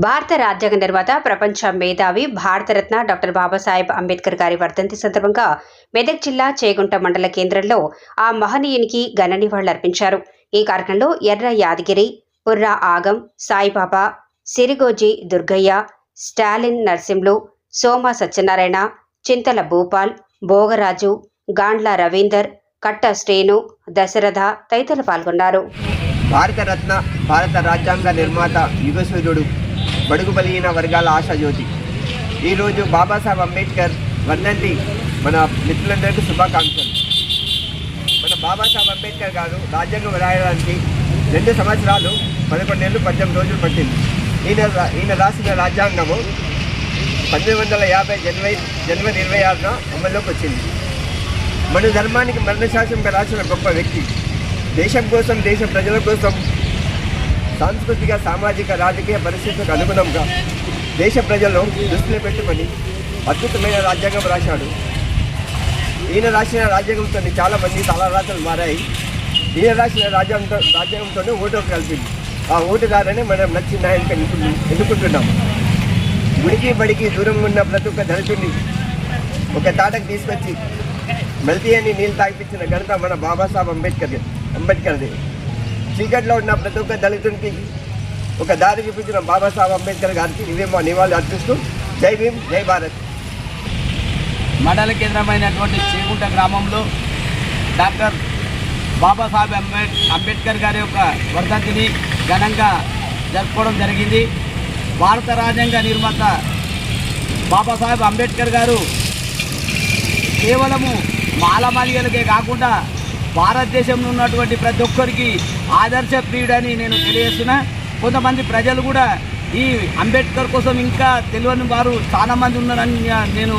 భారత రాజ్యాంగ నిర్మాత, ప్రపంచ మేధావి, భారతరత్న డాక్టర్ బాబాసాహెబ్ అంబేద్కర్ గారి వర్ధంతి సందర్భంగా మెదక్ జిల్లా చేగుంట మండల కేంద్రంలో ఆ మహనీయునికి ఘన నివాళులర్పించారు. ఈ కార్యక్రమంలో ఎర్ర యాదగిరి, పుర్రా ఆగం, సాయిబాబా, సిరిగోజి దుర్గయ్య, స్టాలిన్ నర్సింలు, సోమ సత్యనారాయణ, చింతల భూపాల్, భోగరాజు, గాండ్ల రవీందర్, కట్ట శ్రేణు, దశరథ తదితరులు పాల్గొన్నారు. భారతరత్న, భారత రాజ్యాంగ నిర్మాత, యుగసూర్యుడు, బడుగు బలహీన వర్గాల ఆశాజ్యోతి. ఈరోజు బాబాసాహెబ్ అంబేద్కర్ వర్ధంతి మన మిత్రులందరికీ శుభాకాంక్షలు. మన బాబాసాహెబ్ అంబేద్కర్ గారు రాజ్యాంగం రాయడానికి 2 సంవత్సరాలు 11 నెలలు 18 రోజులు పట్టింది. ఈయన రాసిన రాజ్యాంగము 1950 జనవరి 26న అమల్లోకి వచ్చింది. మన ధర్మానికి మరణశాసనంగా రాసిన గొప్ప వ్యక్తి. దేశం కోసం, దేశ ప్రజల కోసం సాంస్కృతిక, సామాజిక, రాజకీయ పరిస్థితులకు అనుగుణంగా దేశ ప్రజలను దృష్టిలో పెట్టుకొని అద్భుతమైన రాజ్యాంగం రాశాడు. ఈయన రాసిన రాజ్యాంగంతో చాలామంది తలరాతలు మారాయి. ఈయన రాసిన రాజ్యాంగంతోనే ఓటు కలిపింది. ఆ ఓటు ద్వారానే మనం నచ్చిన నాయకుని ఎన్నుకుంటున్నాం. గుడికి బడికి దూరంగా ఉన్న ప్రతి ఒక్క దళితుడిని ఒక తాటకు తీసుకొచ్చి మెల్తీ అని నీళ్ళు తాగిపించిన ఘనత మన బాబాసాహెబ్ అంబేద్కర్ది. చీకట్లో ఉన్న ప్రతి ఒక్క దళితునికి ఒక దారి చూపించిన బాబాసాహెబ్ అంబేద్కర్ గారికి ఇవే మా నివాళులు అర్పిస్తూ జై భీమ్, జై భారత్. మండల కేంద్రమైనటువంటి చేగుంట గ్రామంలో డాక్టర్ బాబాసాహెబ్ అంబేద్కర్ గారి యొక్క వర్ధంతిని ఘనంగా జరుపుకోవడం జరిగింది. భారత రాజ్యాంగ నిర్మాత బాబాసాహెబ్ అంబేద్కర్ గారు కేవలము మాలమాలిగలకే కాకుండా భారతదేశంలో ఉన్నటువంటి ప్రతి ఒక్కరికి ఆదర్శ ప్రియుడని నేను తెలియజేస్తున్నా. కొంతమంది ప్రజలు కూడా ఈ అంబేద్కర్ కోసం ఇంకా తెలియని వారు చాలామంది ఉన్నారని నేను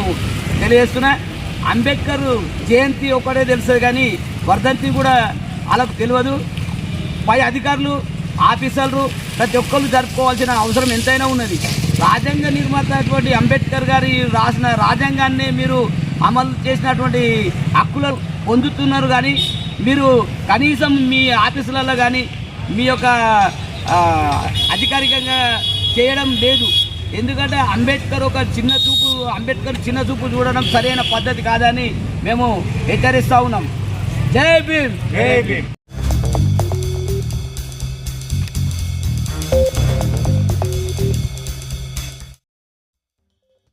తెలియజేస్తున్నా. అంబేద్కర్ జయంతి ఒకటే తెలుస్తుంది కానీ వర్ధంతి కూడా వాళ్ళకు తెలియదు. పై అధికారులు, ఆఫీసర్లు ప్రతి ఒక్కరు జరుపుకోవాల్సిన అవసరం ఎంతైనా ఉన్నది. రాజ్యాంగ నిర్మాత అటువంటి అంబేద్కర్ గారి రాసిన రాజ్యాంగాన్ని మీరు అమలు చేసినటువంటి హక్కులు పొందుతున్నారు, కానీ మీరు కనీసం మీ ఆఫీసులలో కానీ మీ యొక్క అధికారికంగా చేయడం లేదు. ఎందుకంటే అంబేద్కర్ చిన్న చూపు చూడడం సరైన పద్ధతి కాదని మేము హెచ్చరిస్తూ ఉన్నాం. జై భీమ్, జై భీమ్.